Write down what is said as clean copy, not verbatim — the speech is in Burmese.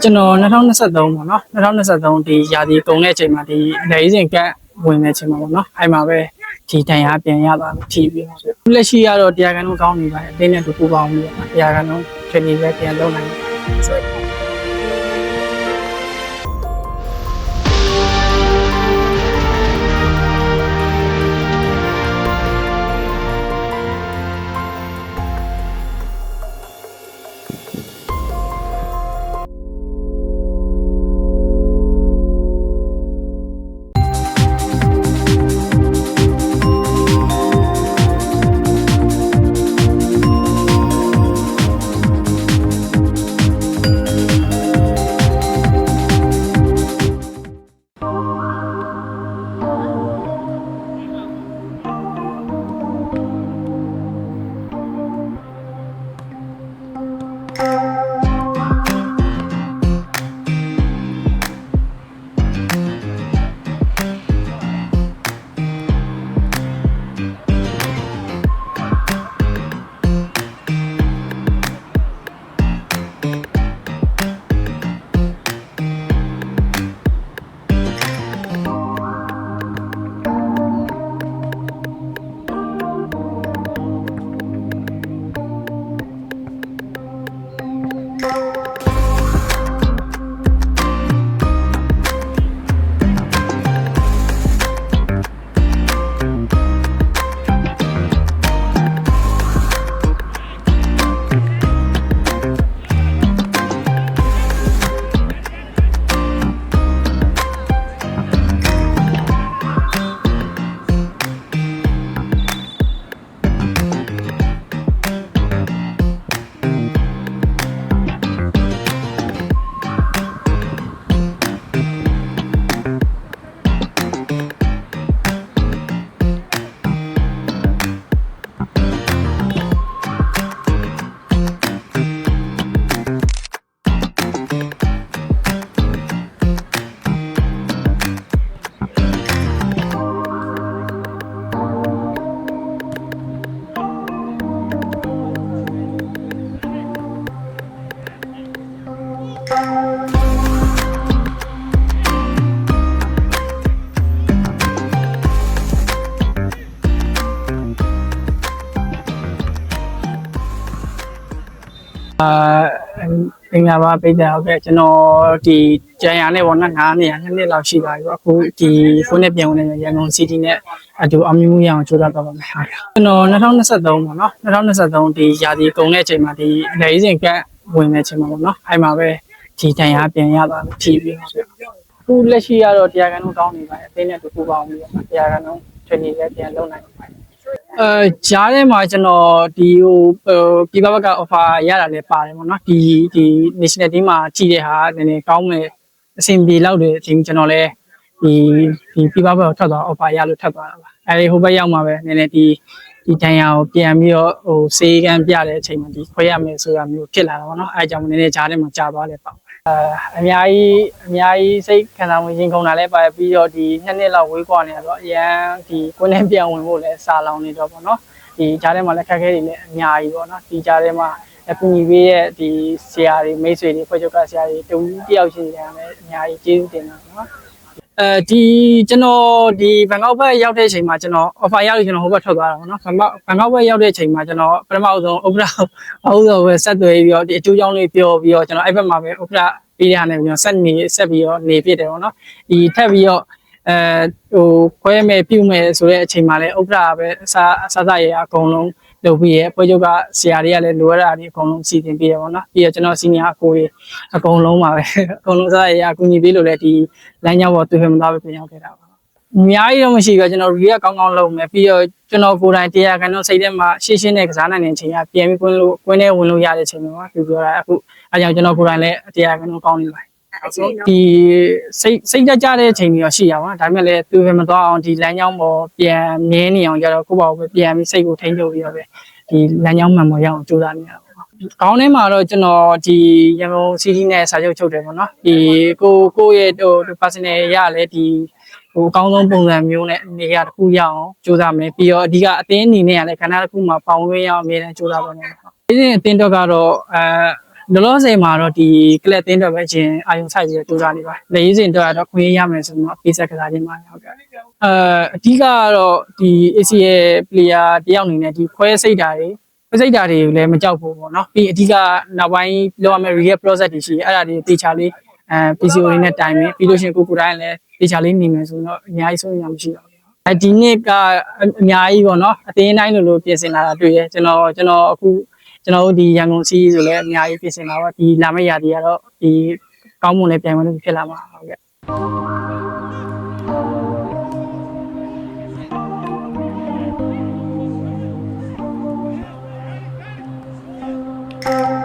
ကျွန်တော်2023ပေါ့နော်2023ဒီရာသီကုန်တဲ့အချိန်မှာဒီလေအေးစဉ်ကတ်ဝင်တဲ့အချိန်မှာပေါ့နော်အဲ့မှာပဲဒီတန်ရာပြန်ရတာဖြည့်ပြီးတော့လက်ရှိကတော့တရားခံလုံးကောင်းနေပါတယ်အတင်းနဲ့တူပူပေါင်းပြီးတော့တရားခံလုံးထရင်းနေပဲပြန်လုပ်နိုင်ပါတယ်ဆိုတော့အင်္ဂါပါပိတ်တယ်ဟုတ်ကဲ့ကျွန်တော်ဒီကြံရနဲ့ပေါ့နော်9နှစ်လောက်ရှိပါပြီအခုဒီဖုန်းနဲ့ပြန်ဝင်နေရန်ကုန် City နဲ့အတူအောင်မြင်မှုရအောင်ကြိုးစားပါမယ်ဟုတ်ကဲ့ကျွန်တော်2023ပေါ့နော်2023ဒီရာသီကုန်တဲ့အချိန်မှာဒီလေအေးစဉ်ကတ်ဝင်တဲ့အချိန်မှာပေါ့နော်အဲ့မှာပဲဒီတန်ရာပြန်ရတာဖြည့်ပြီးအခုလက်ရှိကတော့တရားခံလုံးကောင်းနေပါတယ်အတင်းနဲ့တူပူပေါင်းပြီးတော့တရားခံလုံးထရင်းနေပဲပြန်လုပ်နိုင်ပါတယ်ကြားထဲမှာကျွန်တော်ဒီပြပဘက offer ရတာလည်းပါတယ်ပေါ့နော်ဒီ national team မှာကြည့်တဲ့ဟာနည်းနည်းကောင်းမယ်အဆင်ပြေလောက်တယ်အချိန်ကျွန်တော်လည်းဒီပြပဘကထွက်သွား offer ရလို့ထပ်သွားတာပါအဲဒီဟိုဘက်ရောက်မှာပဲနည်းနည်းဒီတန်ရာကိုပြန်ပြီးတော့စေးကန်းပြတဲ့အချိန်မှာဒီခွဲရမယ်ဆိုတာမျိုးဖြစ်လာတာပေါ့နော်အဲအကြောင်းနည်းနည်းကြားထဲမှာကြာသွားလဲပေါ့အများကြီးစိတ်ခံစားမှုရင်ကုန်တာလည်းပါပြီးတော့ဒီနှစ်လောက်ဝေးကွာနေတော့အရန်ဒီကိုယ်နဲ့ပြန်ဝင်ဖို့လည်းစာလောင်နေတော့ပေါ့နော်ဒီကြားထဲမှာလည်းခက်ခဲတွေလည်းအများကြီးပေါ့နော်ဒီကြားထဲမှာအကူကြီးပေးရဲ့ဒီဆရာတွေမိတ်ဆွေတွေဖွဲ့ချုပ်ကဆရာတွေတူတယောက်ရှိတယ်လည်းအများကြီးကျေးဇူးတင်တာနော်ဒီကျွန်တော်ဒီဘန်ကောက်ဘက်ရောက်တဲ့အချိန်မှာကျွန်တော် offer ရလို့ကျွန်တော်ဟိုဘက်ထွက်သွားတာပေါ့နော်ဘန်ကောက်ဘက်ရောက်တဲ့အချိန်မှာကျွန်တော်ပထမဆုံးဥပဒေအဥသောပဲဆက်သွယ်ပြီးတော့ဒီအကျိုးကြောင့်လေးပြောပြီးတော့ကျွန်တော်အဲ့ဘက်မှာပဲဥပဒေပြီးတဲ့ဟာနဲ့ကျွန်တော်ဆက်ပြီးတော့နေဖြစ်တယ်ပေါ့နော်ဒီထပ်ပြီးတော့ခွဲမဲ့ပြုတ်မဲ့ဆိုတဲ့အချိန်မှာလည်းဥပဒေပဲအစားရအကုန်လုံးလုပ်ပြီးရပွဲချုပ်ကဆရာတွေကလည်းလိုရတာတွေအကုန်လုံးစီစဉ်ပေးရပါတော့ပြီးတော့ကျွန်တော်စီနီယာအကိုကြီးအကုန်လုံးပါပဲအကုန်လုံးစားရအကူညီပေးလို့လည်းဒီလမ်းကြောင်းပေါ်တွေ့ဖမသားပဲပြင်ရောက်ခဲ့တာပါအများကြီးတော့မရှိဘူးကျွန်တော်ရီကကောင်းကောင်းလုပ်မယ်ပြီးတော့ကျွန်တော်ကိုယ်တိုင်တရားခံတော့စိတ်ထဲမှာရှင်းရှင်းနဲ့ကစားနိုင်တဲ့အချိန်ကပြန်ပြီးကွင်းထဲဝင်လို့ရတဲ့အချိန်မျိုးပါပြောတာအခုအဲကြောင့်ကျွန်တော်ကိုယ်တိုင်လည်းတရားခံတော့ကောင်းနေပါတယ်ဒီစိတ်ကြတဲ့အချိန်မျိုးရှိရပါဒါပေမဲ့လည်းသူပဲမသွားအောင်ဒီလမ်းကြောင်းပေါ်ပြန်မြင်းနေအောင်ကြတော့ကိုယ့်ဘာကိုပဲပြန်ပြီးစိတ်ကိုထိန်းချုပ်ပြီးတော့ပဲဒီလမ်းကြောင်းမှန်ပေါ်ရအောင်ကြိုးစားနေရတာပေါ့ခေါင်းထဲမှာတော့ကျွန်တော်ဒီရန်ကုန် City နဲ့စာချုပ်ချုပ်တယ်ပေါ့နော်ဒီကိုရဲ့personal ရလဲဒီအကောင်းဆုံးပုံစံမျိုးနဲ့နေရာတစ်ခုရအောင်ကြိုးစားမယ်ပြီးတော့အဓိကအသင်းအနေနဲ့ကလည်းခဏတစ်ခုမှာပေါင်ဝင်ရအောင်အမြဲတမ်းကြိုးစားပါမယ်ဒီနေ့အသင်းတော့ကတော့ လောလောဆယ်မှာတော့ဒီကလပ်တင်းတော့ပဲချင်းအာယုံဆိုင်ပြီးတော့ကြိုးစားနေပါလေရေးစဉ်တော့တော့ခွင့်ရမယ်ဆိုတော့ပေးဆက်ကစားခြင်းပါဟုတ်ကဲ့အဓိကကတော့ဒီ ACL player တယောက်အနေနဲ့ဒီခွဲစိတ်တာတွေကိုလည်းမကြောက်ဘူးပေါ့နော်ပြီးအဓိကနောက်ပိုင်းလောက်ရမယ့် real process တွေရှိအဲ့ဒါတွေတေချာလေးPCO တွေနဲ့တိုင်မယ်ပြီးလို့ရှိရင်ကိုတိုင်းလည်းတေချာလေးနေမယ်ဆိုတော့အများကြီးဆုံးရမရှိတော့ဘူးဒီနှစ်ကအများကြီးပေါ့နော်အတင်းတိုင်းလိုပြင်ဆင်လာတာတွေ့ရဲကျွန်တော်အခုကျွန်တော်တို့ဒီရန်ကုန်စီးဆိုလည်းအများကြီးပြင်ဆင်လာတော့ဒီလာမယ့်ရာသီကတော့ဒီကောင်းမွန်လေးပြန်ဝင်လို့ဖြစ်လာမှာဟုတ်ကဲ့